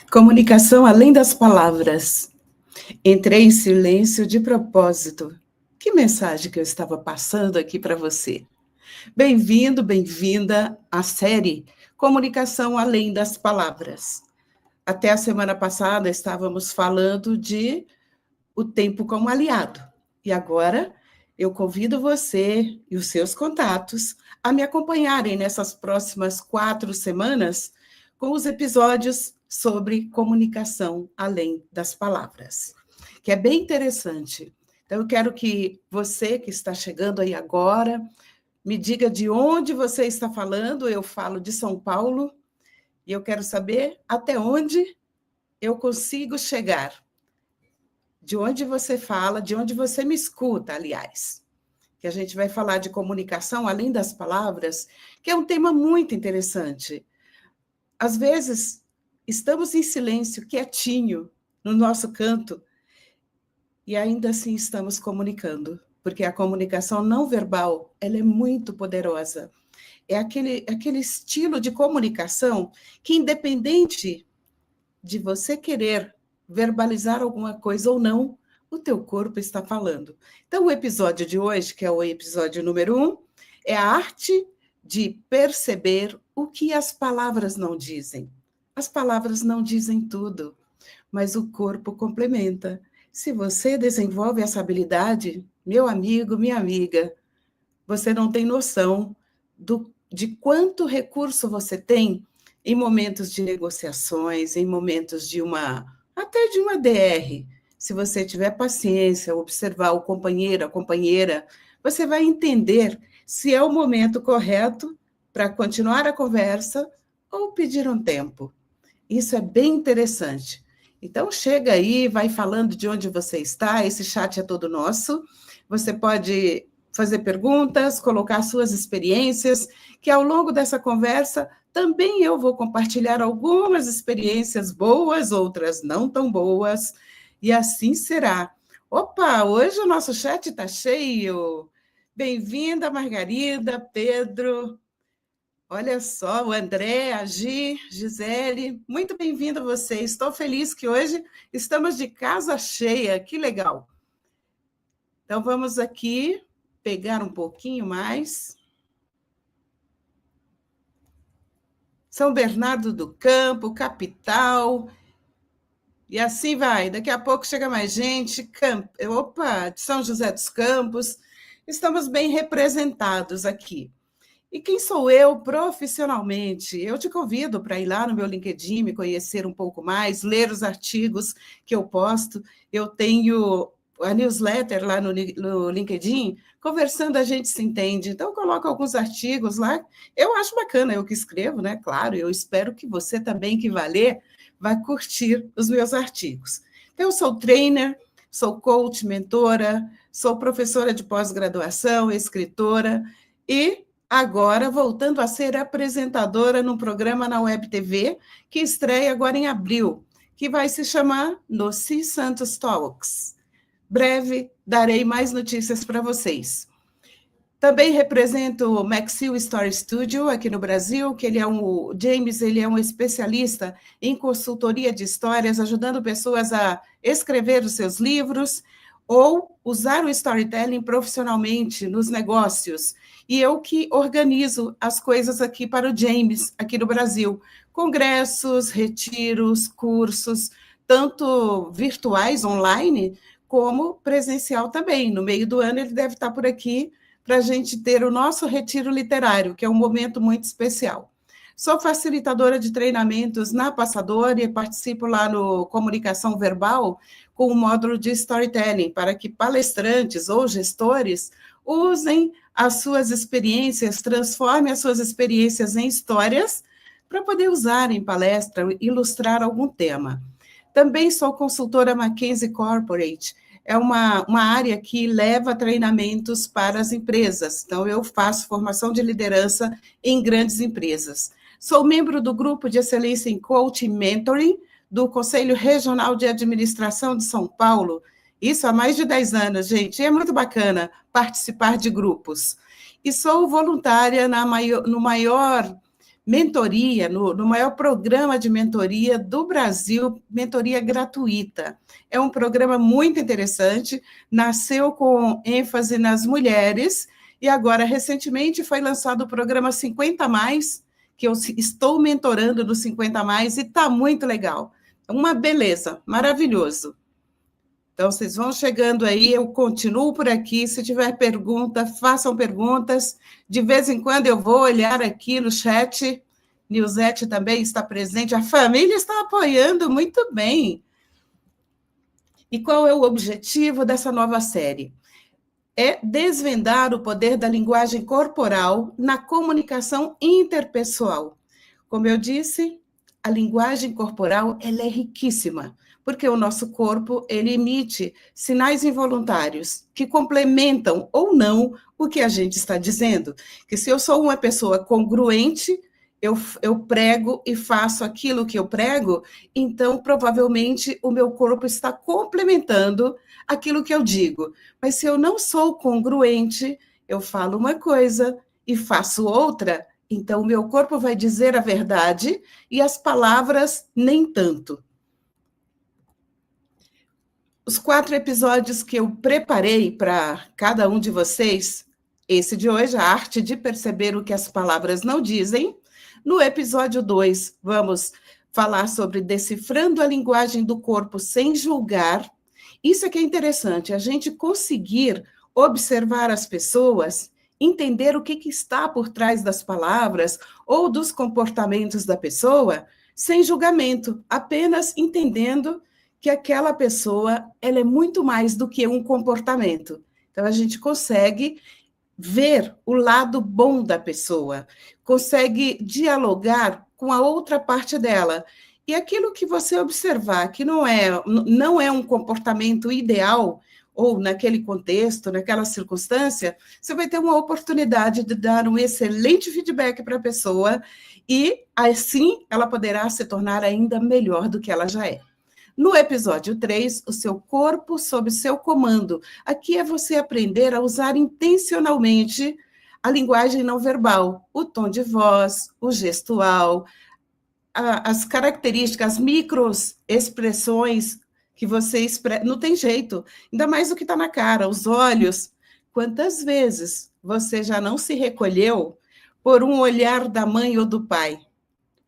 Comunicação além das palavras. Entrei em silêncio de propósito. Que mensagem que eu estava passando aqui para você? Bem-vindo, bem-vinda à série Comunicação além das palavras. Até a semana passada estávamos falando de o tempo como aliado. E agora eu convido você e os seus contatos a me acompanharem nessas próximas 4 semanas com os episódios sobre comunicação além das palavras, que é bem interessante. Então, eu quero que você que está chegando aí agora me diga de onde você está falando. Eu falo de São Paulo e eu quero saber até onde eu consigo chegar. De onde você fala, de onde você me escuta, aliás. Que a gente vai falar de comunicação além das palavras, que é um tema muito interessante. Às vezes, estamos em silêncio, quietinho, no nosso canto, e ainda assim estamos comunicando, porque a comunicação não verbal, ela é muito poderosa. É aquele estilo de comunicação que, independente de você querer verbalizar alguma coisa ou não, o teu corpo está falando. Então, o episódio de hoje, que é o episódio número 1, é a arte de perceber o que as palavras não dizem. As palavras não dizem tudo, mas o corpo complementa. Se você desenvolve essa habilidade, meu amigo, minha amiga, você não tem noção de quanto recurso você tem em momentos de negociações, em momentos até de uma DR. Se você tiver paciência, observar o companheiro, a companheira, você vai entender se é o momento correto para continuar a conversa ou pedir um tempo. Isso é bem interessante. Então, chega aí, vai falando de onde você está, esse chat é todo nosso. Você pode fazer perguntas, colocar suas experiências, que ao longo dessa conversa também eu vou compartilhar algumas experiências boas, outras não tão boas, e assim será. Opa, hoje o nosso chat está cheio. Bem-vinda, Margarida, Pedro. Olha só, o André, a Gisele, muito bem-vindo a vocês. Estou feliz que hoje estamos de casa cheia, que legal. Então, vamos aqui pegar um pouquinho mais. São Bernardo do Campo, capital, e assim vai. Daqui a pouco chega mais gente. Opa, de São José dos Campos. Estamos bem representados aqui. E quem sou eu profissionalmente? Eu te convido para ir lá no meu LinkedIn, me conhecer um pouco mais, ler os artigos que eu posto. Eu tenho a newsletter lá no LinkedIn, conversando a gente se entende. Então, eu coloco alguns artigos lá. Eu acho bacana, eu que escrevo, né? Claro, eu espero que você também, que vai ler, vai curtir os meus artigos. Então, eu sou trainer, sou coach, mentora, sou professora de pós-graduação, escritora e agora voltando a ser apresentadora num programa na Web TV, que estreia agora em abril, que vai se chamar Noci Santos Talks. Breve, darei mais notícias para vocês. Também represento o Maxil Story Studio aqui no Brasil, que o James, ele é um especialista em consultoria de histórias, ajudando pessoas a escrever os seus livros, ou usar o storytelling profissionalmente nos negócios. E eu que organizo as coisas aqui para o James, aqui no Brasil. Congressos, retiros, cursos, tanto virtuais, online, como presencial também. No meio do ano ele deve estar por aqui para a gente ter o nosso retiro literário, que é um momento muito especial. Sou facilitadora de treinamentos na Passadora e participo lá no Comunicação Verbal com o módulo de storytelling, para que palestrantes ou gestores usem as suas experiências, transformem as suas experiências em histórias para poder usar em palestra, ilustrar algum tema. Também sou consultora McKinsey Corporate, é uma área que leva treinamentos para as empresas. Então, eu faço formação de liderança em grandes empresas. Sou membro do Grupo de Excelência em Coaching e Mentoring do Conselho Regional de Administração de São Paulo. Isso há mais de 10 anos, gente. E é muito bacana participar de grupos. E sou voluntária no maior mentoria, no maior programa de mentoria do Brasil, mentoria gratuita. É um programa muito interessante, nasceu com ênfase nas mulheres, e agora, recentemente, foi lançado o programa 50 Mais, que eu estou mentorando no 50 Mais, e está muito legal. Uma beleza, maravilhoso. Então, vocês vão chegando aí, eu continuo por aqui. Se tiver pergunta, façam perguntas. De vez em quando eu vou olhar aqui no chat. Nilzete também está presente. A família está apoiando muito bem. E qual é o objetivo dessa nova série? É desvendar o poder da linguagem corporal na comunicação interpessoal. Como eu disse, a linguagem corporal ela é riquíssima, porque o nosso corpo ele emite sinais involuntários que complementam ou não o que a gente está dizendo. Que se eu sou uma pessoa congruente, eu prego e faço aquilo que eu prego, então provavelmente o meu corpo está complementando aquilo que eu digo. Mas se eu não sou congruente, eu falo uma coisa e faço outra, então o meu corpo vai dizer a verdade e as palavras nem tanto. Os 4 episódios que eu preparei para cada um de vocês, esse de hoje, a arte de perceber o que as palavras não dizem. No episódio 2, vamos falar sobre decifrando a linguagem do corpo sem julgar. Isso é que é interessante, a gente conseguir observar as pessoas, entender o que está por trás das palavras ou dos comportamentos da pessoa, sem julgamento, apenas entendendo que aquela pessoa ela é muito mais do que um comportamento. Então, a gente consegue ver o lado bom da pessoa, consegue dialogar com a outra parte dela. E aquilo que você observar que não é um comportamento ideal, ou naquele contexto, naquela circunstância, você vai ter uma oportunidade de dar um excelente feedback para a pessoa, e assim ela poderá se tornar ainda melhor do que ela já é. No episódio 3, o seu corpo sob seu comando. Aqui é você aprender a usar intencionalmente a linguagem não verbal, o tom de voz, o gestual, as características, as microexpressões que você expressa. Não tem jeito, ainda mais o que está na cara, os olhos. Quantas vezes você já não se recolheu por um olhar da mãe ou do pai?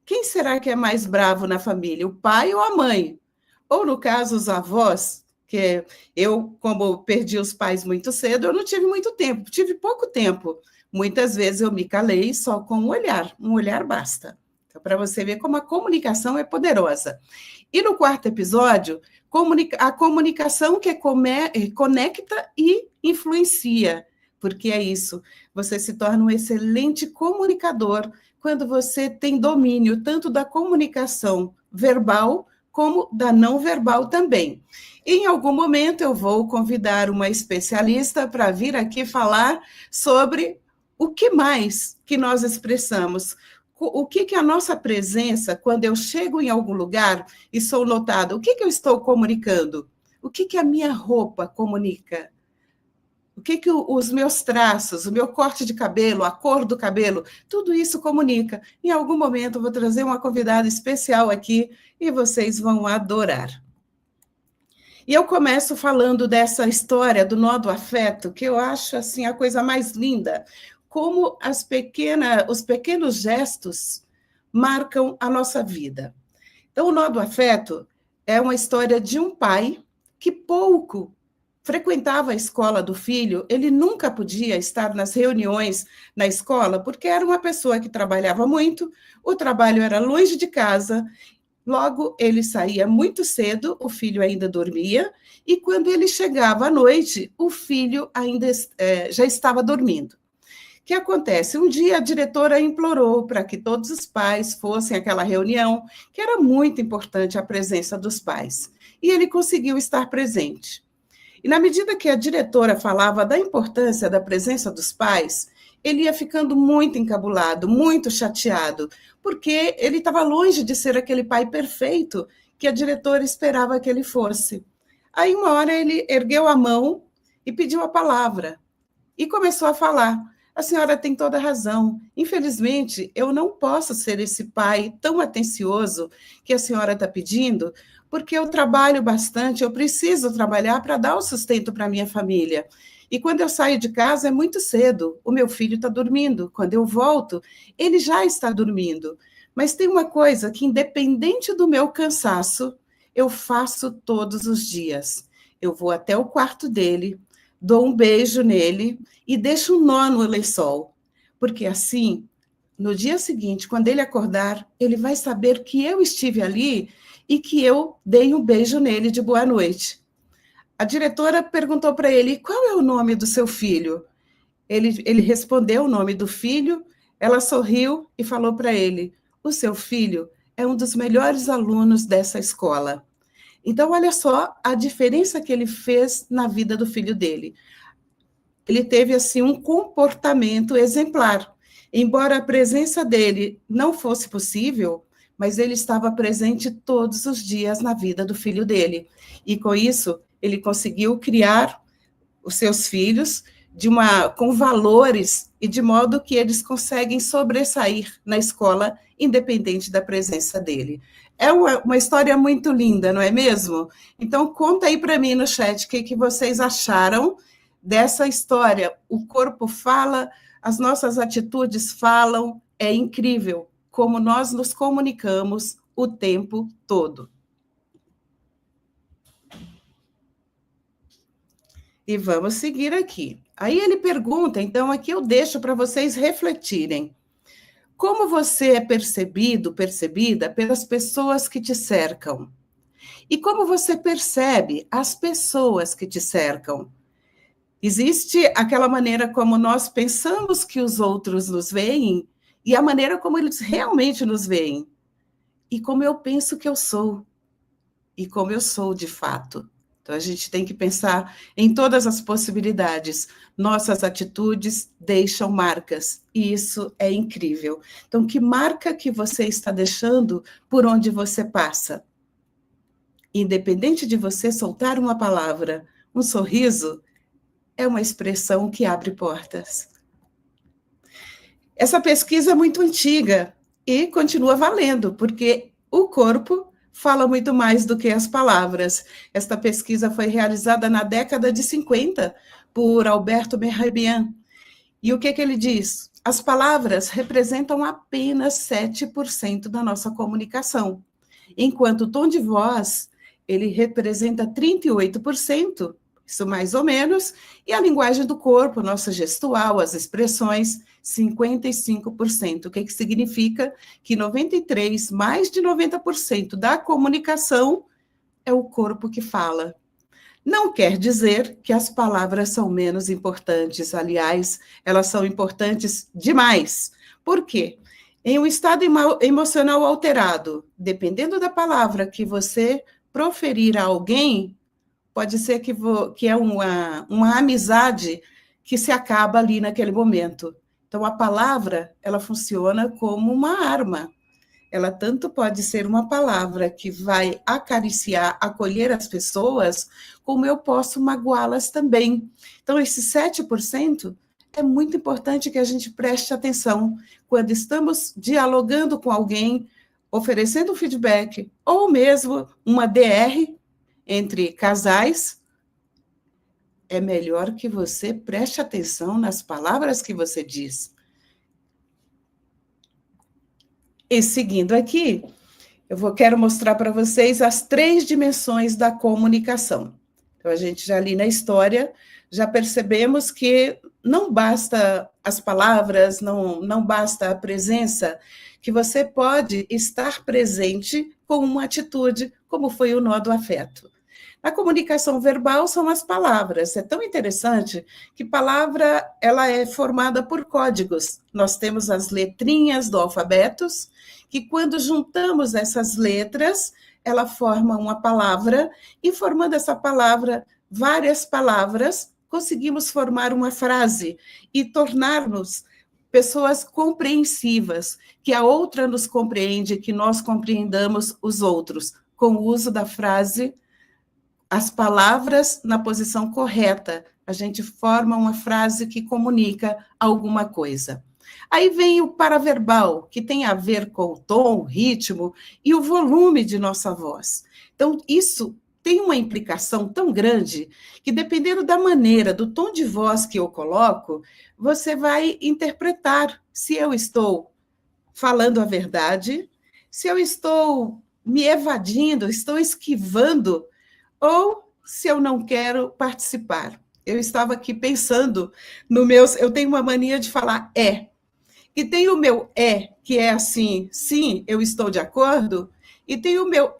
Quem será que é mais bravo na família, o pai ou a mãe? Ou, no caso, os avós, que eu, como perdi os pais muito cedo, eu não tive muito tempo, tive pouco tempo. Muitas vezes eu me calei só com um olhar basta. Então, para você ver como a comunicação é poderosa. E no 4º episódio, a comunicação que conecta e influencia, porque é isso, você se torna um excelente comunicador quando você tem domínio tanto da comunicação verbal como da não verbal também. Em algum momento eu vou convidar uma especialista para vir aqui falar sobre o que mais que nós expressamos, o que a nossa presença, quando eu chego em algum lugar e sou notada, o que eu estou comunicando? O que a minha roupa comunica? O que os meus traços, o meu corte de cabelo, a cor do cabelo, tudo isso comunica. Em algum momento eu vou trazer uma convidada especial aqui e vocês vão adorar. E eu começo falando dessa história do nó do afeto, que eu acho assim a coisa mais linda, como os pequenos gestos marcam a nossa vida. Então, o nó do afeto é uma história de um pai que pouco frequentava a escola do filho, ele nunca podia estar nas reuniões na escola, porque era uma pessoa que trabalhava muito, o trabalho era longe de casa, logo ele saía muito cedo, o filho ainda dormia, e quando ele chegava à noite, o filho ainda já estava dormindo. O que acontece? Um dia a diretora implorou para que todos os pais fossem àquela reunião, que era muito importante a presença dos pais, e ele conseguiu estar presente. E na medida que a diretora falava da importância da presença dos pais, ele ia ficando muito encabulado, muito chateado, porque ele estava longe de ser aquele pai perfeito que a diretora esperava que ele fosse. Aí, uma hora, ele ergueu a mão e pediu a palavra, e começou a falar. A senhora tem toda a razão. Infelizmente, eu não posso ser esse pai tão atencioso que a senhora está pedindo, porque eu trabalho bastante, eu preciso trabalhar para dar o sustento para a minha família. E quando eu saio de casa é muito cedo, o meu filho está dormindo. Quando eu volto, ele já está dormindo. Mas tem uma coisa que, independente do meu cansaço, eu faço todos os dias. Eu vou até o quarto dele, dou um beijo nele e deixo um nó no lençol, porque assim, no dia seguinte, quando ele acordar, ele vai saber que eu estive ali e que eu dei um beijo nele de boa noite. A diretora perguntou para ele: qual é o nome do seu filho? Ele respondeu o nome do filho, ela sorriu e falou para ele: o seu filho é um dos melhores alunos dessa escola. Então, olha só a diferença que ele fez na vida do filho dele. Ele teve assim um comportamento exemplar. Embora a presença dele não fosse possível, mas ele estava presente todos os dias na vida do filho dele. E com isso, ele conseguiu criar os seus filhos com valores e de modo que eles conseguem sobressair na escola, independente da presença dele. É uma história muito linda, não é mesmo? Então, conta aí para mim no chat o que vocês acharam dessa história. O corpo fala, as nossas atitudes falam, é incrível como nós nos comunicamos o tempo todo. E vamos seguir aqui. Aí ele pergunta, então aqui eu deixo para vocês refletirem. Como você é percebido, percebida pelas pessoas que te cercam? E como você percebe as pessoas que te cercam? Existe aquela maneira como nós pensamos que os outros nos veem e a maneira como eles realmente nos veem. E como eu penso que eu sou. E como eu sou de fato. Então, a gente tem que pensar em todas as possibilidades. Nossas atitudes deixam marcas, e isso é incrível. Então, que marca que você está deixando por onde você passa? Independente de você soltar uma palavra, um sorriso é uma expressão que abre portas. Essa pesquisa é muito antiga e continua valendo, porque o corpo fala muito mais do que as palavras. Esta pesquisa foi realizada na década de 50 por Alberto Mehrabian. E o que ele diz? As palavras representam apenas 7% da nossa comunicação, enquanto o tom de voz, ele representa 38%, isso mais ou menos, e a linguagem do corpo, nossa gestual, as expressões, 55%. O que significa? Que 93%, mais de 90% da comunicação é o corpo que fala. Não quer dizer que as palavras são menos importantes, aliás, elas são importantes demais. Por quê? Em um estado emocional alterado, dependendo da palavra que você proferir a alguém, pode ser que é uma amizade que se acaba ali naquele momento. Então, a palavra, ela funciona como uma arma. Ela tanto pode ser uma palavra que vai acariciar, acolher as pessoas, como eu posso magoá-las também. Então, esse 7% é muito importante que a gente preste atenção quando estamos dialogando com alguém, oferecendo feedback, ou mesmo uma DR entre casais. É melhor que você preste atenção nas palavras que você diz. E seguindo aqui, quero mostrar para vocês as 3 dimensões da comunicação. Então, a gente já ali na história, já percebemos que não basta as palavras, não basta a presença, que você pode estar presente com uma atitude, como foi o nó do afeto. A comunicação verbal são as palavras. É tão interessante que palavra ela é formada por códigos. Nós temos as letrinhas do alfabeto, que quando juntamos essas letras, ela forma uma palavra, e formando essa palavra, várias palavras, conseguimos formar uma frase e tornar-nos pessoas compreensivas, que a outra nos compreende, que nós compreendamos os outros, com o uso da frase as palavras na posição correta. A gente forma uma frase que comunica alguma coisa. Aí vem o paraverbal, que tem a ver com o tom, o ritmo e o volume de nossa voz. Então, isso tem uma implicação tão grande que, dependendo da maneira, do tom de voz que eu coloco, você vai interpretar se eu estou falando a verdade, se eu estou me evadindo, estou esquivando, ou se eu não quero participar. Eu estava aqui pensando no meu. Eu tenho uma mania de falar é. E tem o meu que é assim, sim, eu estou de acordo, e tem o meu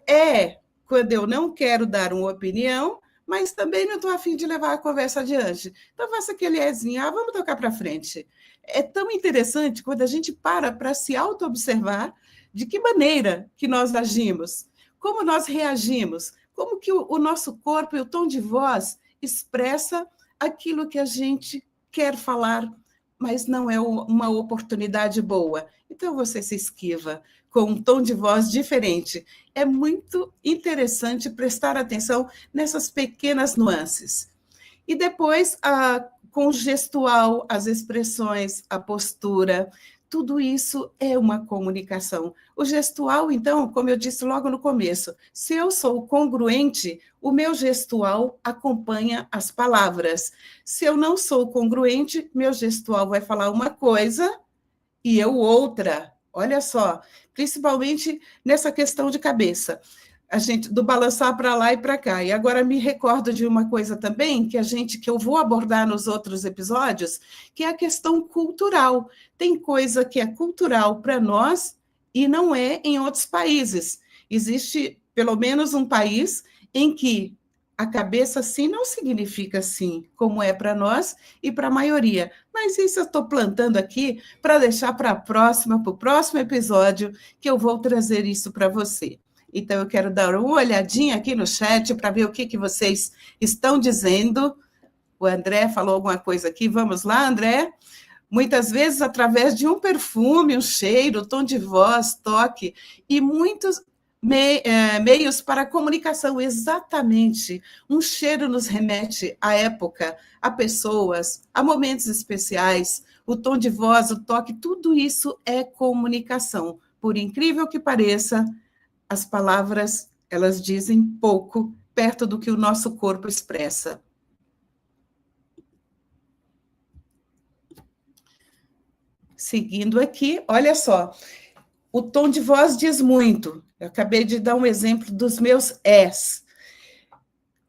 quando eu não quero dar uma opinião, mas também não estou a fim de levar a conversa adiante. Então, faça aquele ézinho, vamos tocar para frente. É tão interessante quando a gente para se auto-observar de que maneira que nós agimos, como nós reagimos, como que o nosso corpo e o tom de voz expressa aquilo que a gente quer falar, mas não é uma oportunidade boa. Então, você se esquiva com um tom de voz diferente. É muito interessante prestar atenção nessas pequenas nuances. E depois, com o gestual, as expressões, a postura, tudo isso é uma comunicação. O gestual, então, como eu disse logo no começo, se eu sou congruente, o meu gestual acompanha as palavras. Se eu não sou congruente, meu gestual vai falar uma coisa e eu outra. Olha só, principalmente nessa questão de cabeça. A gente do balançar para lá e para cá. E agora me recordo de uma coisa também que eu vou abordar nos outros episódios, que é a questão cultural. Tem coisa que é cultural para nós e não é em outros países. Existe pelo menos um país em que a cabeça sim não significa sim, como é para nós e para a maioria. Mas isso eu estou plantando aqui para deixar para o próximo episódio, que eu vou trazer isso para você. Então, eu quero dar uma olhadinha aqui no chat para ver o que vocês estão dizendo. O André falou alguma coisa aqui. Vamos lá, André? Muitas vezes, através de um perfume, um cheiro, tom de voz, toque, e muitos meios para comunicação. Exatamente. Um cheiro nos remete à época, a pessoas, a momentos especiais. O tom de voz, o toque, tudo isso é comunicação. Por incrível que pareça, as palavras, elas dizem pouco perto do que o nosso corpo expressa. Seguindo aqui, olha só, o tom de voz diz muito. Eu acabei de dar um exemplo dos meus es.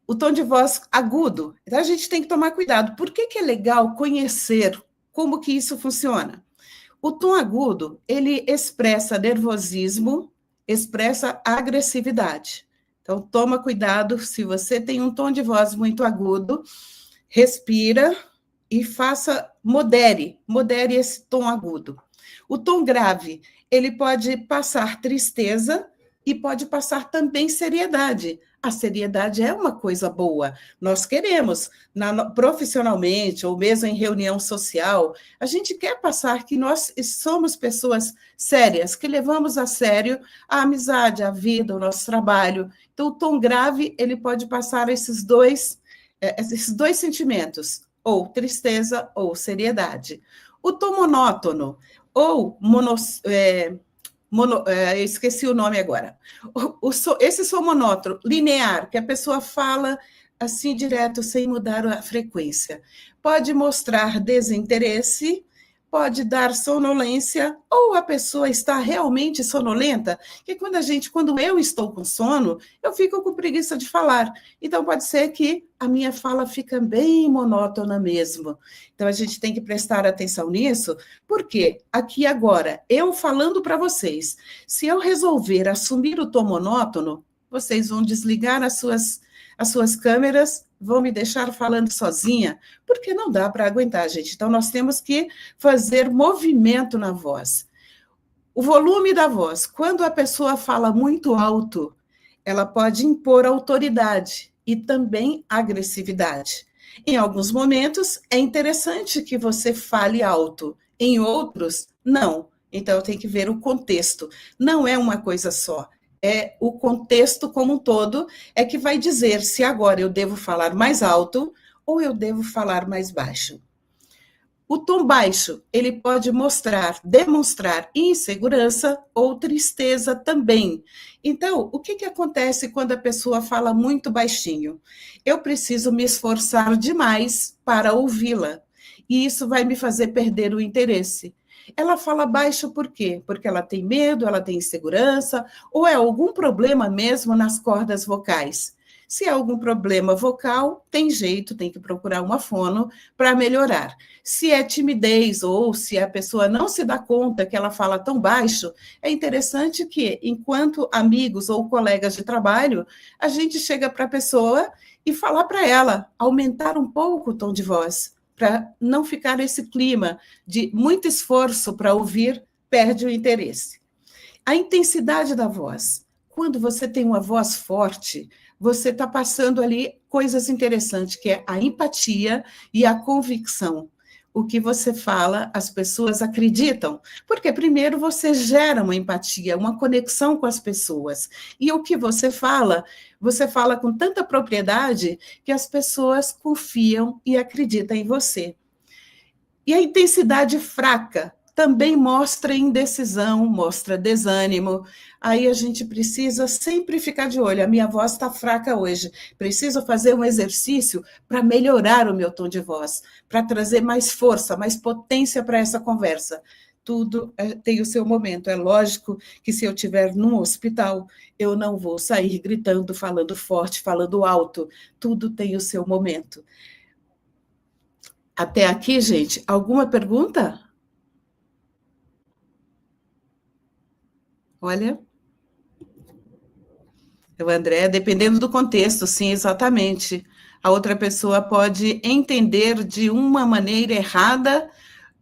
O tom de voz agudo, então a gente tem que tomar cuidado. Por que é legal conhecer como que isso funciona? O tom agudo, ele expressa nervosismo, expressa agressividade. Então, toma cuidado, se você tem um tom de voz muito agudo, respira e modere esse tom agudo. O tom grave, ele pode passar tristeza e pode passar também seriedade. A seriedade é uma coisa boa. Nós queremos, profissionalmente, ou mesmo em reunião social, a gente quer passar que nós somos pessoas sérias, que levamos a sério a amizade, a vida, o nosso trabalho. Então, o tom grave, ele pode passar esses dois sentimentos, ou tristeza ou seriedade. O tom monótono, ou esqueci o nome agora. Esse som monótono, linear, que a pessoa fala assim direto, sem mudar a frequência. Pode mostrar desinteresse, pode dar sonolência, ou a pessoa está realmente sonolenta, que quando eu estou com sono, eu fico com preguiça de falar. Então, pode ser que a minha fala fica bem monótona mesmo. Então, a gente tem que prestar atenção nisso, porque aqui agora, eu falando para vocês, se eu resolver assumir o tom monótono, vocês vão desligar as suas câmeras, vão me deixar falando sozinha, porque não dá para aguentar, gente. Então, nós temos que fazer movimento na voz. O volume da voz, quando a pessoa fala muito alto, ela pode impor autoridade e também agressividade. Em alguns momentos, é interessante que você fale alto, em outros, não. Então, tem que ver o contexto. Não é uma coisa só. é o contexto como um todo é que vai dizer se agora eu devo falar mais alto ou eu devo falar mais baixo. O tom baixo, ele pode demonstrar insegurança ou tristeza também. Então, o que acontece quando a pessoa fala muito baixinho? Eu preciso me esforçar demais para ouvi-la, e isso vai me fazer perder o interesse. Ela fala baixo por quê? Porque ela tem medo, ela tem insegurança, ou é algum problema mesmo nas cordas vocais? Se é algum problema vocal, tem jeito, tem que procurar uma fono para melhorar. Se é timidez ou se a pessoa não se dá conta que ela fala tão baixo, é interessante que, enquanto amigos ou colegas de trabalho, a gente chega para a pessoa e falar para ela, aumentar um pouco o tom de voz, para não ficar nesse clima de muito esforço para ouvir, perde o interesse. A intensidade da voz. Quando você tem uma voz forte, você está passando ali coisas interessantes, que é a empatia e a convicção. O que você fala, as pessoas acreditam, porque primeiro você gera uma empatia, uma conexão com as pessoas. E o que você fala com tanta propriedade que as pessoas confiam e acreditam em você. E a intensidade fraca também mostra indecisão, mostra desânimo. Aí a gente precisa sempre ficar de olho. A minha voz está fraca hoje. Preciso fazer um exercício para melhorar o meu tom de voz, para trazer mais força, mais potência para essa conversa. Tudo tem o seu momento. É lógico que se eu estiver num hospital, eu não vou sair gritando, falando forte, falando alto. Tudo tem o seu momento. Até aqui, gente, alguma pergunta? Olha, o André, dependendo do contexto, sim, exatamente. A outra pessoa pode entender de uma maneira errada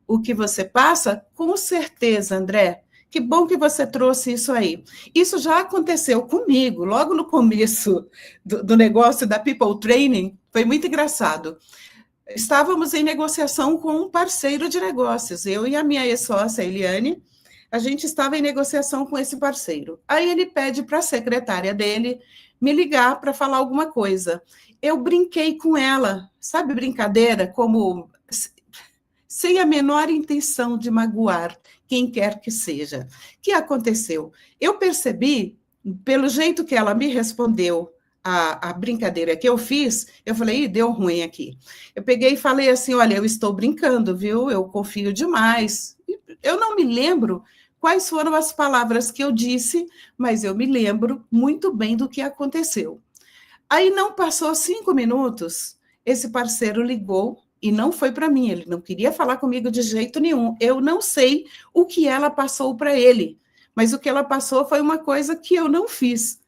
o que você passa, com certeza, André. Que bom que você trouxe isso aí. Isso já aconteceu comigo, logo no começo do negócio da People Training, foi muito engraçado. Estávamos em negociação com um parceiro de negócios, eu e a minha ex-sócia, Eliane, a gente estava em negociação com esse parceiro. Aí ele pede para a secretária dele me ligar para falar alguma coisa. Eu brinquei com ela, sabe, brincadeira, como sem a menor intenção de magoar quem quer que seja. O que aconteceu? Eu percebi, pelo jeito que ela me respondeu, a brincadeira que eu fiz, eu falei, deu ruim aqui. Eu peguei e falei assim, olha, eu estou brincando, viu? Eu confio demais. Eu não me lembro quais foram as palavras que eu disse, mas eu me lembro muito bem do que aconteceu. Aí não passou 5 minutos, esse parceiro ligou e não foi para mim, ele não queria falar comigo de jeito nenhum. Eu não sei o que ela passou para ele, mas o que ela passou foi uma coisa que eu não fiz.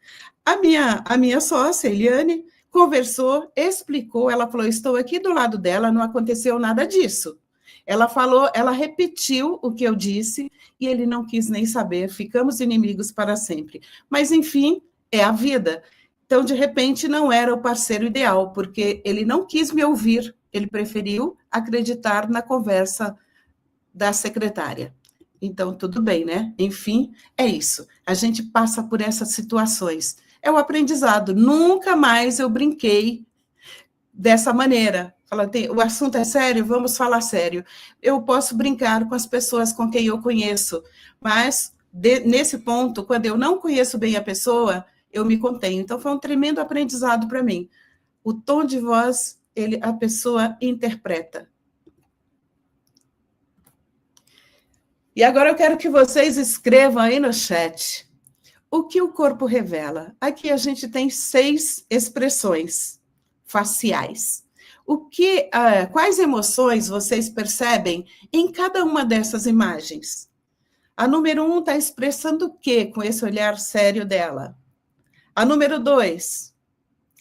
A minha sócia, Eliane, conversou, explicou, ela falou, estou aqui do lado dela, não aconteceu nada disso. Ela falou, ela repetiu o que eu disse e ele não quis nem saber, ficamos inimigos para sempre. Mas, enfim, é a vida. Então, de repente, não era o parceiro ideal, porque ele não quis me ouvir, ele preferiu acreditar na conversa da secretária. Então, tudo bem, né? Enfim, é isso. A gente passa por essas situações. É o aprendizado. Nunca mais eu brinquei dessa maneira. Fala, o assunto é sério, vamos falar sério. Eu posso brincar com as pessoas com quem eu conheço, mas nesse ponto, quando eu não conheço bem a pessoa, eu me contenho. Então, foi um tremendo aprendizado para mim. O tom de voz, a pessoa interpreta. E agora eu quero que vocês escrevam aí no chat. O que o corpo revela? Aqui a gente tem 6 expressões faciais. Quais emoções vocês percebem em cada uma dessas imagens? A número 1 está expressando o quê com esse olhar sério dela? A número 2,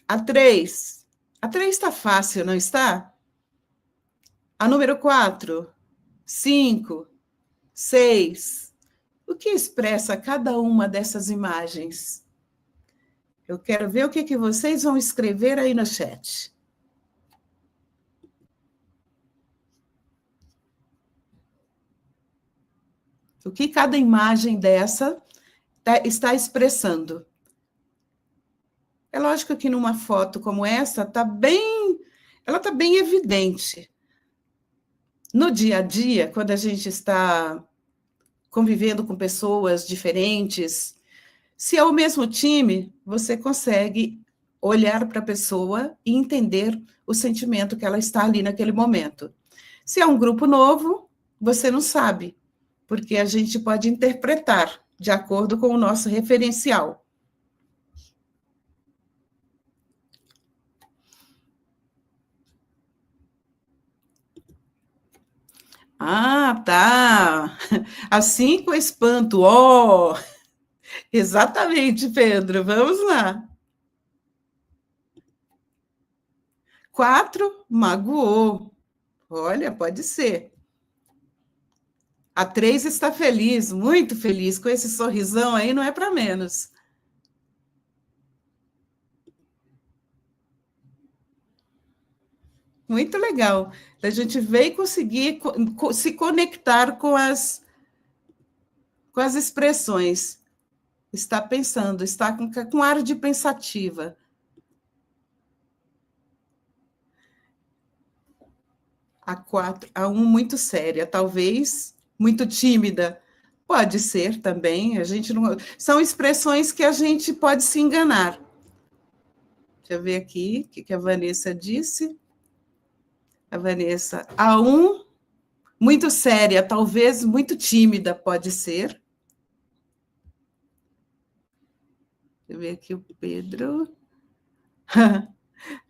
a 3. A 3 está fácil, não está? A número 4, 5, 6. O que expressa cada uma dessas imagens? Eu quero ver o que vocês vão escrever aí no chat. O que cada imagem dessa está expressando. É lógico que numa foto como essa, ela está bem evidente. No dia a dia, quando a gente está convivendo com pessoas diferentes, se é o mesmo time, você consegue olhar para a pessoa e entender o sentimento que ela está ali naquele momento. Se é um grupo novo, você não sabe, porque a gente pode interpretar de acordo com o nosso referencial. Ah, tá. Assim com espanto, ó. Oh, exatamente, Pedro. Vamos lá. 4, magoou. Olha, pode ser. A 3 está feliz, muito feliz, com esse sorrisão aí, não é para menos. Muito legal. A gente veio conseguir se conectar com as expressões. Está pensando, está com ar de pensativa. A 4, a 1 muito séria, talvez muito tímida. Pode ser também, a gente não... São expressões que a gente pode se enganar. Deixa eu ver aqui o que a Vanessa disse. A Vanessa, a 1, muito séria, talvez muito tímida, pode ser. Deixa eu ver aqui o Pedro.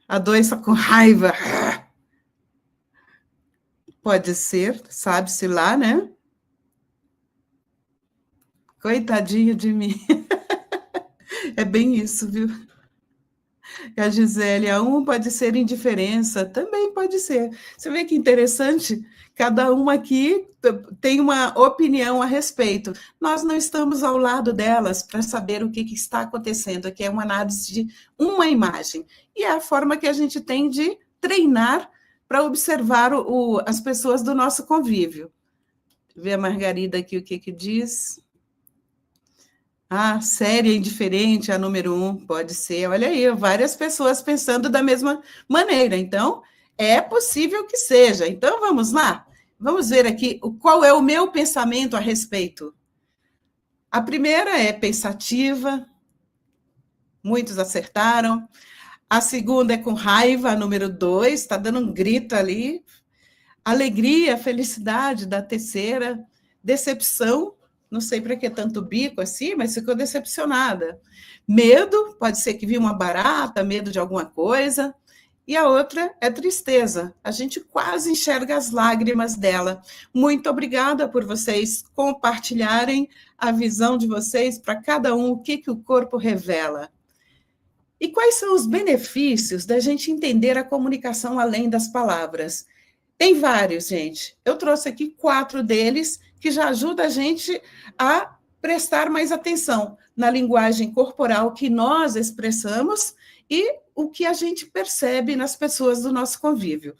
A 2 está com raiva. Pode ser, sabe-se lá, né? Coitadinho de mim. É bem isso, viu? A Gisele, a 1 pode ser indiferença, também pode ser. Você vê que interessante? Cada um aqui tem uma opinião a respeito. Nós não estamos ao lado delas para saber o que está acontecendo. Aqui é uma análise de uma imagem. E é a forma que a gente tem de treinar para observar as pessoas do nosso convívio. Vê a Margarida aqui o que diz. Ah, séria, indiferente, a número 1, pode ser. Olha aí, várias pessoas pensando da mesma maneira. Então, é possível que seja. Então, vamos lá. Vamos ver aqui qual é o meu pensamento a respeito. A primeira é pensativa. Muitos acertaram. A segunda é com raiva, a número 2, está dando um grito ali. Alegria, felicidade, da terceira. Decepção, não sei para que tanto bico assim, mas ficou decepcionada. Medo, pode ser que viu uma barata, medo de alguma coisa. E a outra é tristeza. A gente quase enxerga as lágrimas dela. Muito obrigada por vocês compartilharem a visão de vocês para cada um, o que o corpo revela. E quais são os benefícios da gente entender a comunicação além das palavras? Tem vários, gente. Eu trouxe aqui 4 deles que já ajudam a gente a prestar mais atenção na linguagem corporal que nós expressamos e o que a gente percebe nas pessoas do nosso convívio.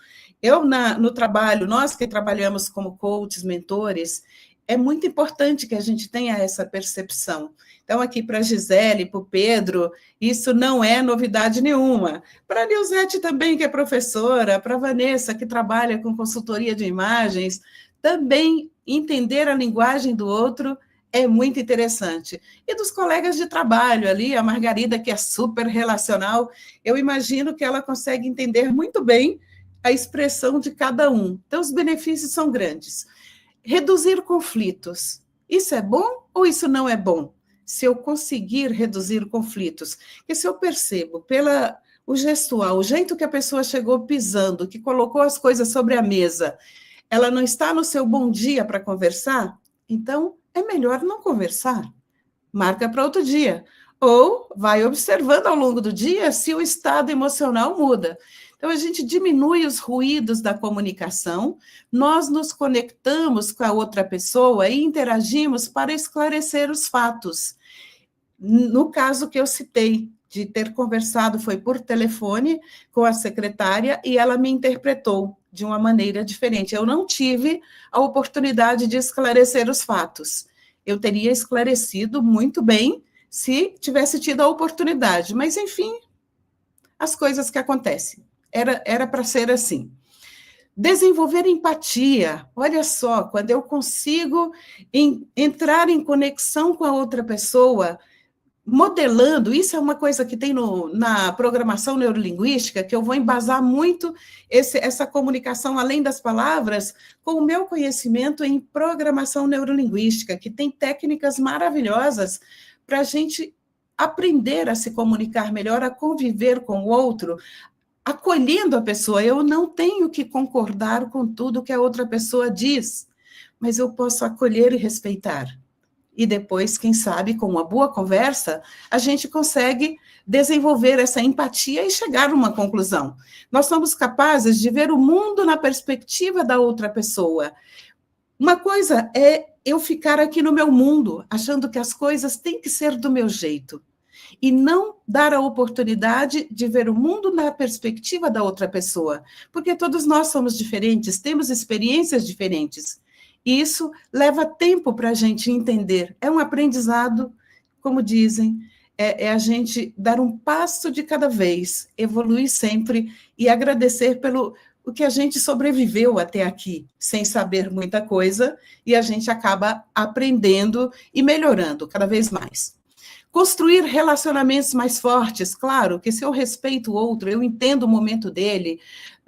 No trabalho, nós que trabalhamos como coaches, mentores, é muito importante que a gente tenha essa percepção. Então, aqui para a Gisele, para o Pedro, isso não é novidade nenhuma. Para a Nilzete também, que é professora, para a Vanessa, que trabalha com consultoria de imagens, também entender a linguagem do outro é muito interessante. E dos colegas de trabalho ali, a Margarida, que é super relacional, eu imagino que ela consegue entender muito bem a expressão de cada um. Então, os benefícios são grandes. Reduzir conflitos. Isso é bom ou isso não é bom? Se eu conseguir reduzir conflitos, porque se eu percebo o gestual, o jeito que a pessoa chegou pisando, que colocou as coisas sobre a mesa, ela não está no seu bom dia para conversar, então é melhor não conversar. Marca para outro dia. Ou vai observando ao longo do dia se o estado emocional muda. Então, a gente diminui os ruídos da comunicação, nós nos conectamos com a outra pessoa e interagimos para esclarecer os fatos. No caso que eu citei, de ter conversado, foi por telefone com a secretária e ela me interpretou de uma maneira diferente. Eu não tive a oportunidade de esclarecer os fatos. Eu teria esclarecido muito bem se tivesse tido a oportunidade, mas, enfim, as coisas que acontecem. Era para ser assim. Desenvolver empatia. Olha só, quando eu consigo entrar em conexão com a outra pessoa, modelando, isso é uma coisa que tem na programação neurolinguística, que eu vou embasar muito essa comunicação além das palavras, com o meu conhecimento em programação neurolinguística, que tem técnicas maravilhosas para a gente aprender a se comunicar melhor, a conviver com o outro, acolhendo a pessoa. Eu não tenho que concordar com tudo que a outra pessoa diz, mas eu posso acolher e respeitar. E depois, quem sabe, com uma boa conversa, a gente consegue desenvolver essa empatia e chegar a uma conclusão. Nós somos capazes de ver o mundo na perspectiva da outra pessoa. Uma coisa é eu ficar aqui no meu mundo, achando que as coisas têm que ser do meu jeito, e não dar a oportunidade de ver o mundo na perspectiva da outra pessoa, porque todos nós somos diferentes, temos experiências diferentes. E isso leva tempo para a gente entender. É um aprendizado, como dizem, é a gente dar um passo de cada vez, evoluir sempre e agradecer pelo o que a gente sobreviveu até aqui, sem saber muita coisa, e a gente acaba aprendendo e melhorando cada vez mais. Construir relacionamentos mais fortes, claro, que se eu respeito o outro, eu entendo o momento dele,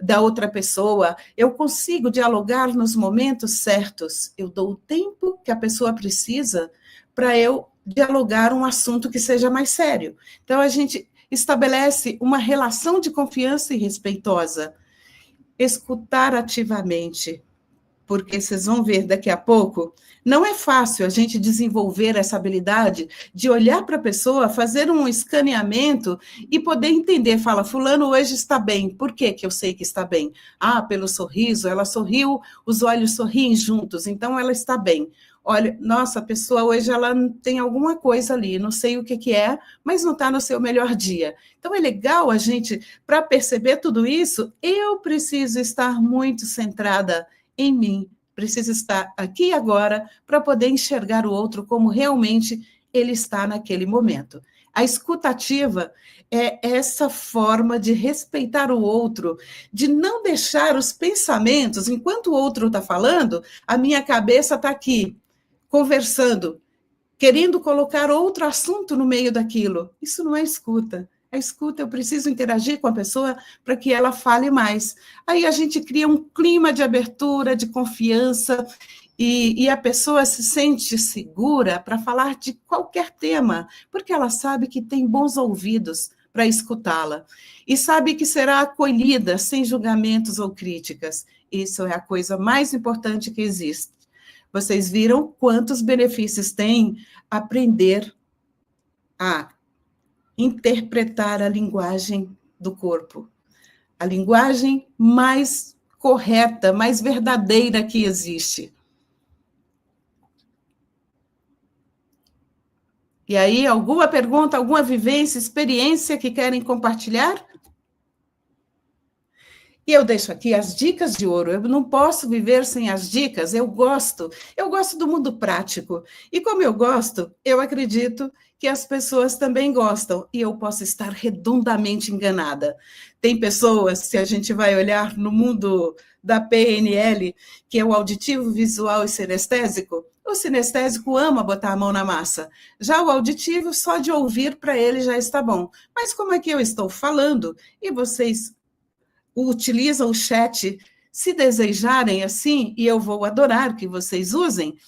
da outra pessoa, eu consigo dialogar nos momentos certos, eu dou o tempo que a pessoa precisa para eu dialogar um assunto que seja mais sério. Então, a gente estabelece uma relação de confiança e respeitosa. Escutar ativamente, porque vocês vão ver daqui a pouco, não é fácil a gente desenvolver essa habilidade de olhar para a pessoa, fazer um escaneamento e poder entender, fala, fulano hoje está bem, por que que eu sei que está bem? Ah, pelo sorriso, ela sorriu, os olhos sorriem juntos, então ela está bem. Olha, nossa, a pessoa hoje ela tem alguma coisa ali, não sei o que que é, mas não está no seu melhor dia. Então é legal a gente, para perceber tudo isso, eu preciso estar muito centrada em mim, preciso estar aqui e agora para poder enxergar o outro como realmente ele está naquele momento. A escutativa é essa forma de respeitar o outro, de não deixar os pensamentos, enquanto o outro está falando, a minha cabeça está aqui, conversando, querendo colocar outro assunto no meio daquilo. Isso não é escuta. A escuta, eu preciso interagir com a pessoa para que ela fale mais. Aí a gente cria um clima de abertura, de confiança, e a pessoa se sente segura para falar de qualquer tema, porque ela sabe que tem bons ouvidos para escutá-la, e sabe que será acolhida sem julgamentos ou críticas. Isso é a coisa mais importante que existe. Vocês viram quantos benefícios tem aprender a interpretar a linguagem do corpo, a linguagem mais correta, mais verdadeira que existe. E aí, alguma pergunta, alguma vivência, experiência que querem compartilhar? E eu deixo aqui as dicas de ouro. Eu não posso viver sem as dicas. Eu gosto do mundo prático. E como eu gosto, eu acredito que as pessoas também gostam. E eu posso estar redondamente enganada. Tem pessoas, se a gente vai olhar no mundo da PNL, que é o auditivo, visual e sinestésico, o sinestésico ama botar a mão na massa. Já o auditivo, só de ouvir para ele já está bom. Mas como é que eu estou falando e vocês utilizam o chat, se desejarem assim, e eu vou adorar que vocês usem,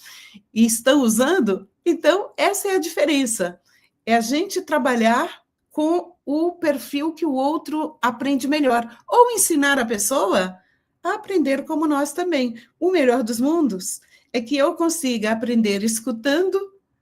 e estão usando, então essa é a diferença. É a gente trabalhar com o perfil que o outro aprende melhor, ou ensinar a pessoa a aprender como nós também. O melhor dos mundos é que eu consiga aprender escutando,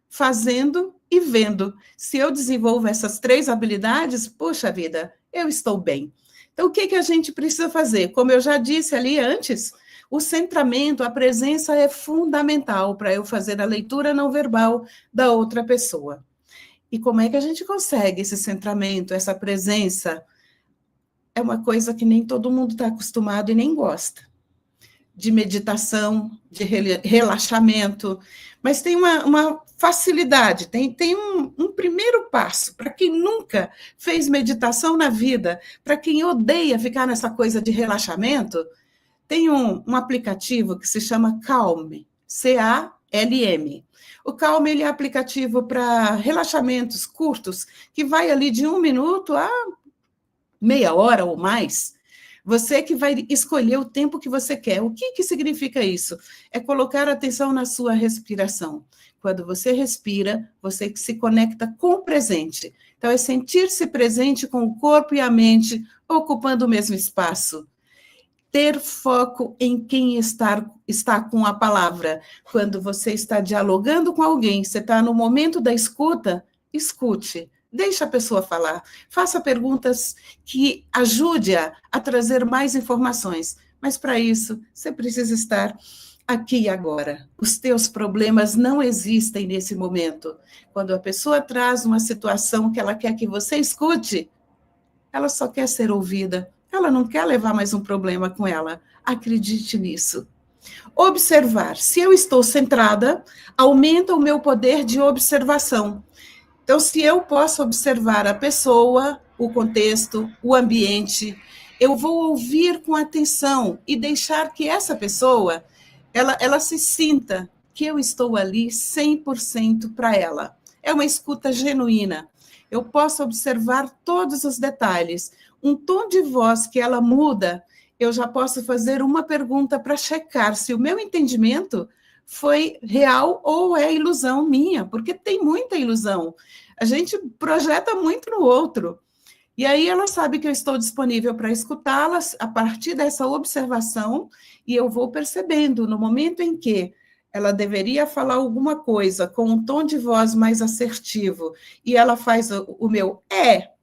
fazendo e vendo. Se eu desenvolvo essas 3 habilidades, poxa vida, eu estou bem. Então, o que a gente precisa fazer? Como eu já disse ali antes, o centramento, a presença é fundamental para eu fazer a leitura não verbal da outra pessoa. E como é que a gente consegue esse centramento, essa presença? É uma coisa que nem todo mundo está acostumado e nem gosta. De meditação, de relaxamento. Mas tem uma facilidade, tem um primeiro passo. Para quem nunca fez meditação na vida, para quem odeia ficar nessa coisa de relaxamento, tem um aplicativo que se chama Calm, Calm. O Calm ele é aplicativo para relaxamentos curtos, que vai ali de 1 minuto a meia hora ou mais. Você que vai escolher o tempo que você quer. O que significa isso? É colocar atenção na sua respiração. Quando você respira, você se conecta com o presente. Então, é sentir-se presente com o corpo e a mente ocupando o mesmo espaço. Ter foco em quem está com a palavra. Quando você está dialogando com alguém, você está no momento da escuta, escute. Deixa a pessoa falar. Faça perguntas que ajude-a a trazer mais informações. Mas, para isso, você precisa estar aqui e agora. Os teus problemas não existem nesse momento. Quando a pessoa traz uma situação que ela quer que você escute, ela só quer ser ouvida. Ela não quer levar mais um problema com ela. Acredite nisso. Observar. Se eu estou centrada, aumenta o meu poder de observação. Então, se eu posso observar a pessoa, o contexto, o ambiente, eu vou ouvir com atenção e deixar que essa pessoa, ela se sinta que eu estou ali 100% para ela. É uma escuta genuína. Eu posso observar todos os detalhes. Um tom de voz que ela muda, eu já posso fazer uma pergunta para checar se o meu entendimento foi real ou é ilusão minha, porque tem muita ilusão. A gente projeta muito no outro. E aí ela sabe que eu estou disponível para escutá-las a partir dessa observação, e eu vou percebendo no momento em que ela deveria falar alguma coisa com um tom de voz mais assertivo, e ela faz o meu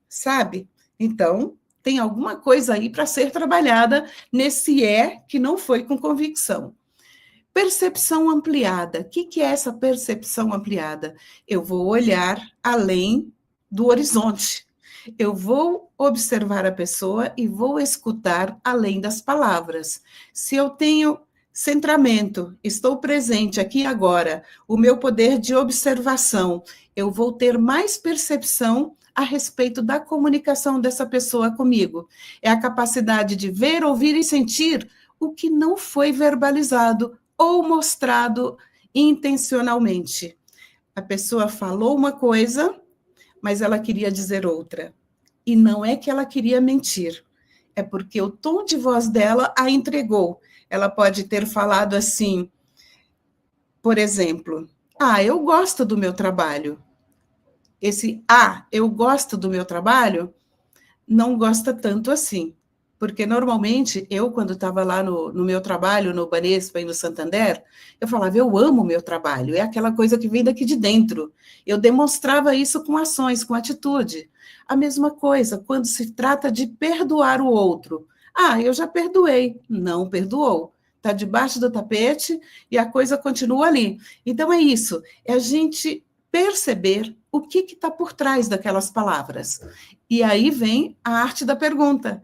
sabe? Então, tem alguma coisa aí para ser trabalhada nesse que não foi com convicção. Percepção ampliada. O que é essa percepção ampliada? Eu vou olhar além do horizonte. Eu vou observar a pessoa e vou escutar além das palavras. Se eu tenho centramento, estou presente aqui e agora, o meu poder de observação, eu vou ter mais percepção a respeito da comunicação dessa pessoa comigo. É a capacidade de ver, ouvir e sentir o que não foi verbalizado ou mostrado intencionalmente. A pessoa falou uma coisa, mas ela queria dizer outra. E não é que ela queria mentir, é porque o tom de voz dela a entregou. Ela pode ter falado assim, por exemplo, eu gosto do meu trabalho. Esse eu gosto do meu trabalho, não gosta tanto assim. Porque, normalmente, eu, quando estava lá no meu trabalho, no Banespa e no Santander, eu falava, eu amo o meu trabalho, é aquela coisa que vem daqui de dentro. Eu demonstrava isso com ações, com atitude. A mesma coisa, quando se trata de perdoar o outro. Eu já perdoei. Não perdoou. Está debaixo do tapete e a coisa continua ali. Então, é isso. É a gente perceber o que está por trás daquelas palavras. E aí vem a arte da pergunta.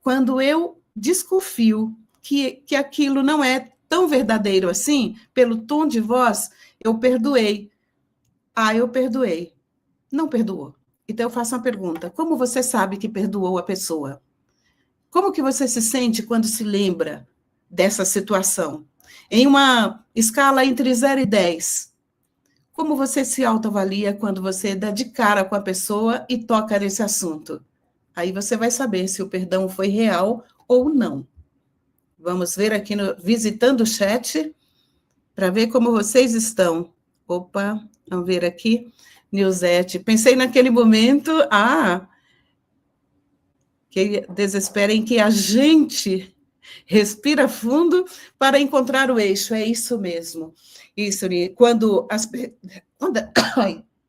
Quando eu desconfio que aquilo não é tão verdadeiro assim, pelo tom de voz, eu perdoei. Eu perdoei. Não perdoou. Então, eu faço uma pergunta. Como você sabe que perdoou a pessoa? Como que você se sente quando se lembra dessa situação? Em uma escala entre 0 e 10, como você se autoavalia quando você dá de cara com a pessoa e toca nesse assunto? Aí você vai saber se o perdão foi real ou não. Vamos ver aqui visitando o chat, para ver como vocês estão. Opa, vamos ver aqui. Nilzete, pensei naquele momento, que desespero em que a gente respira fundo para encontrar o eixo. É isso mesmo. Isso, quando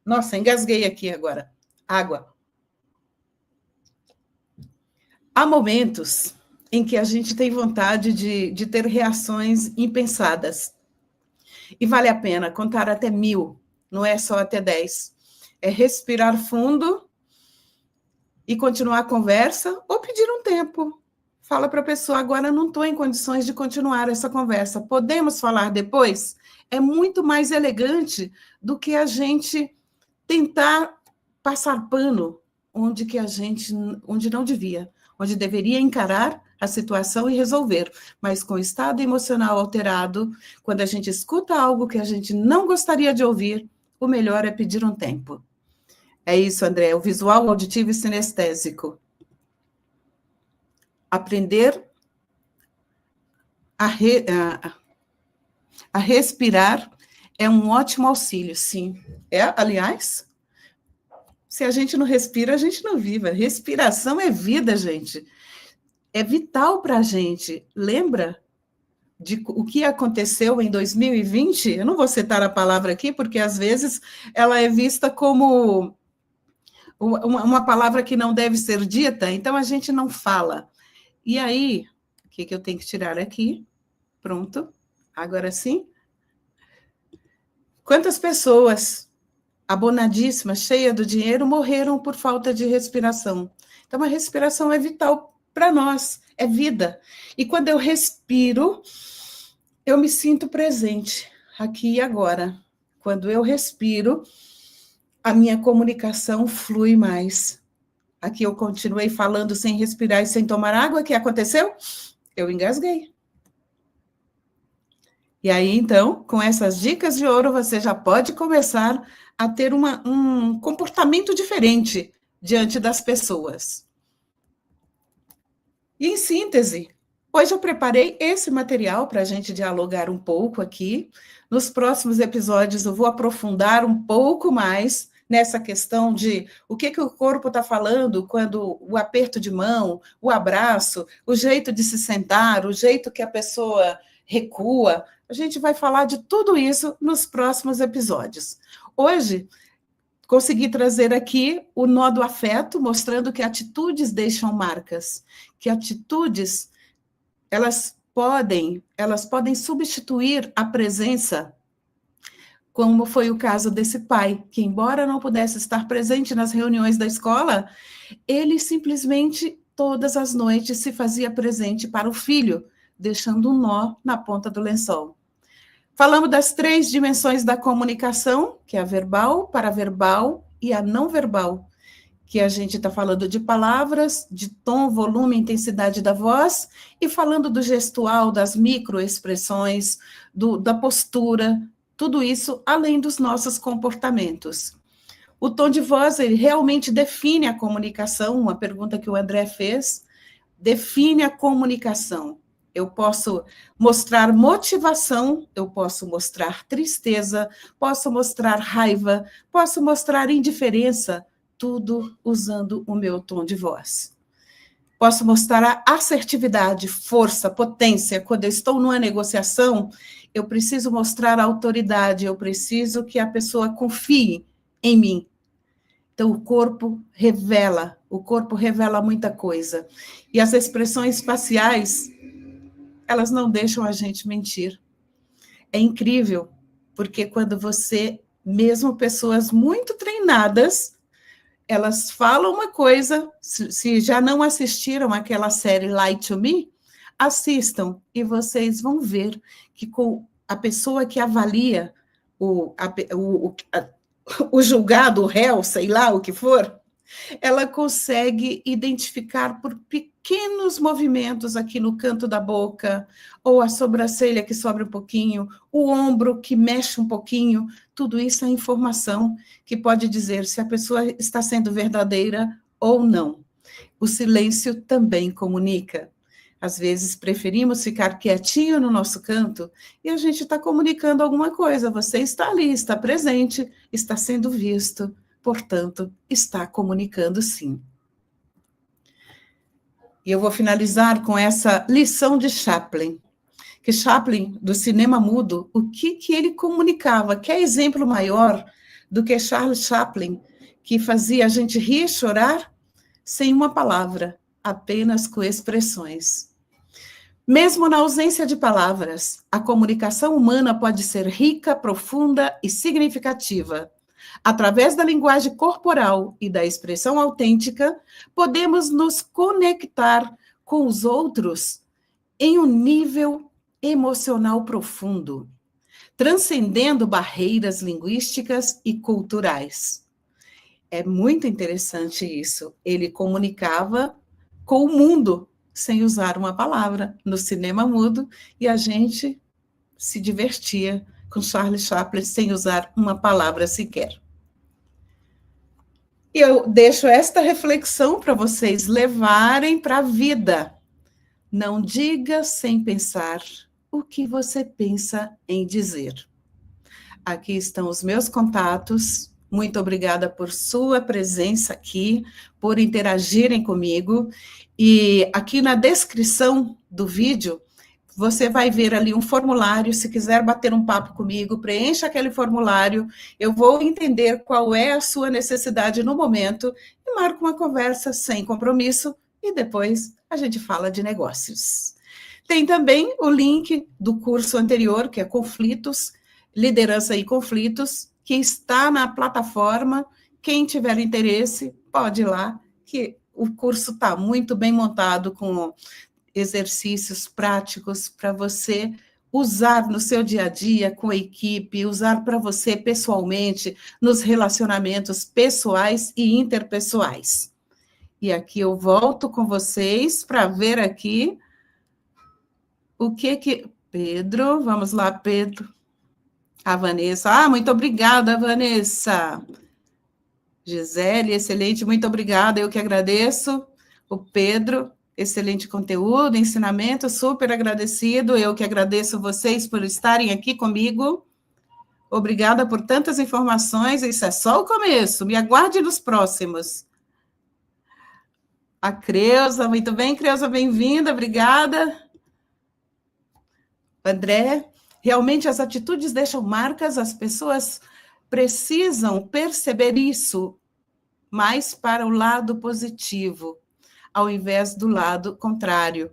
nossa, engasguei aqui agora. Água. Há momentos em que a gente tem vontade de ter reações impensadas. E vale a pena contar até 1000, não é só até 10. É respirar fundo e continuar a conversa ou pedir um tempo. fala para a pessoa, agora não estou em condições de continuar essa conversa, podemos falar depois? É muito mais elegante do que a gente tentar passar pano onde não devia, onde deveria encarar a situação e resolver, mas com o estado emocional alterado, quando a gente escuta algo que a gente não gostaria de ouvir, o melhor é pedir um tempo. É isso, André, o visual, auditivo e sinestésico. Aprender a respirar é um ótimo auxílio, sim. Aliás, se a gente não respira, a gente não vive. Respiração é vida, gente. É vital para a gente. Lembra de o que aconteceu em 2020? Eu não vou citar a palavra aqui, porque às vezes ela é vista como uma palavra que não deve ser dita, então a gente não fala. E aí, o que eu tenho que tirar aqui? Pronto. Agora sim. Quantas pessoas abonadíssimas, cheias do dinheiro, morreram por falta de respiração? Então, a respiração é vital para nós, é vida. E quando eu respiro, eu me sinto presente, aqui e agora. Quando eu respiro, a minha comunicação flui mais. Aqui eu continuei falando sem respirar e sem tomar água, o que aconteceu? Eu engasguei. E aí, então, com essas dicas de ouro, você já pode começar a ter um comportamento diferente diante das pessoas. E, em síntese, hoje eu preparei esse material para a gente dialogar um pouco aqui. Nos próximos episódios, eu vou aprofundar um pouco mais nessa questão de o que o corpo está falando quando o aperto de mão, o abraço, o jeito de se sentar, o jeito que a pessoa recua. A gente vai falar de tudo isso nos próximos episódios. Hoje, consegui trazer aqui o nó do afeto, mostrando que atitudes deixam marcas, que atitudes, elas podem substituir a presença, como foi o caso desse pai, que embora não pudesse estar presente nas reuniões da escola, ele simplesmente, todas as noites, se fazia presente para o filho, deixando um nó na ponta do lençol. Falamos das 3 dimensões da comunicação, que é a verbal, paraverbal e a não verbal, que a gente está falando de palavras, de tom, volume, intensidade da voz, e falando do gestual, das microexpressões, da postura, tudo isso além dos nossos comportamentos. O tom de voz, ele realmente define a comunicação, uma pergunta que o André fez, define a comunicação. Eu posso mostrar motivação, eu posso mostrar tristeza, posso mostrar raiva, posso mostrar indiferença, tudo usando o meu tom de voz. Posso mostrar a assertividade, força, potência. Quando eu estou numa negociação, eu preciso mostrar a autoridade, eu preciso que a pessoa confie em mim. Então, o corpo revela muita coisa. E as expressões faciais, elas não deixam a gente mentir. É incrível, porque quando mesmo pessoas muito treinadas, elas falam uma coisa, se já não assistiram aquela série Lie to Me, assistam e vocês vão ver que com a pessoa que avalia o julgado, o réu, sei lá o que for, ela consegue identificar por pequenos movimentos aqui no canto da boca, ou a sobrancelha que sobe um pouquinho, o ombro que mexe um pouquinho, tudo isso é informação que pode dizer se a pessoa está sendo verdadeira ou não. O silêncio também comunica. Às vezes preferimos ficar quietinho no nosso canto e a gente está comunicando alguma coisa. Você está ali, está presente, está sendo visto. Portanto, está comunicando sim. E eu vou finalizar com essa lição de Chaplin. Que Chaplin, do cinema mudo, o que ele comunicava? Que exemplo maior do que Charles Chaplin, que fazia a gente rir e chorar sem uma palavra, apenas com expressões. Mesmo na ausência de palavras, a comunicação humana pode ser rica, profunda e significativa. Através da linguagem corporal e da expressão autêntica, podemos nos conectar com os outros em um nível emocional profundo, transcendendo barreiras linguísticas e culturais. É muito interessante isso. Ele comunicava com o mundo sem usar uma palavra no cinema mudo e a gente se divertia com Charlie Chaplin sem usar uma palavra sequer. E eu deixo esta reflexão para vocês levarem para a vida. Não diga sem pensar o que você pensa em dizer. Aqui estão os meus contatos. Muito obrigada por sua presença aqui, por interagirem comigo. E aqui na descrição do vídeo, você vai ver ali um formulário. Se quiser bater um papo comigo, preencha aquele formulário. Eu vou entender qual é a sua necessidade no momento e marco uma conversa sem compromisso e depois a gente fala de negócios. Tem também o link do curso anterior, que é Conflitos, Liderança e Conflitos, que está na plataforma. Quem tiver interesse, pode ir lá, que o curso está muito bem montado, com exercícios práticos para você usar no seu dia a dia com a equipe, usar para você pessoalmente, nos relacionamentos pessoais e interpessoais. E aqui eu volto com vocês para ver aqui o que... Pedro, vamos lá, Pedro. A Vanessa. Ah, muito obrigada, Vanessa. Gisele, excelente, muito obrigada, eu que agradeço. O Pedro, excelente conteúdo, ensinamento, super agradecido. Eu que agradeço vocês por estarem aqui comigo. Obrigada por tantas informações, isso é só o começo. Me aguarde nos próximos. A Creuza, muito bem, Creuza, bem-vinda, obrigada. André, realmente as atitudes deixam marcas, as pessoas precisam perceber isso mais para o lado positivo, ao invés do lado contrário.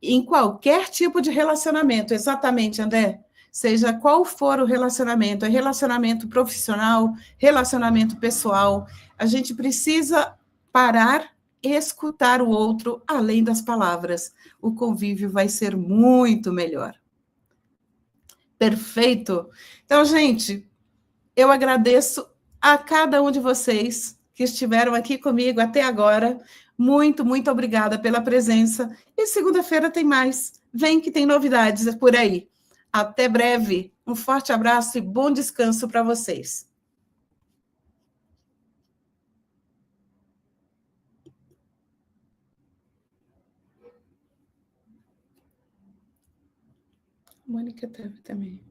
Em qualquer tipo de relacionamento, exatamente, André, seja qual for o relacionamento, é relacionamento profissional, relacionamento pessoal, a gente precisa parar e escutar o outro além das palavras. O convívio vai ser muito melhor. Perfeito. Então, gente, eu agradeço a cada um de vocês que estiveram aqui comigo até agora. Muito, muito obrigada pela presença. E segunda-feira tem mais. Vem que tem novidades por aí. Até breve. Um forte abraço e bom descanso para vocês. Mônica também.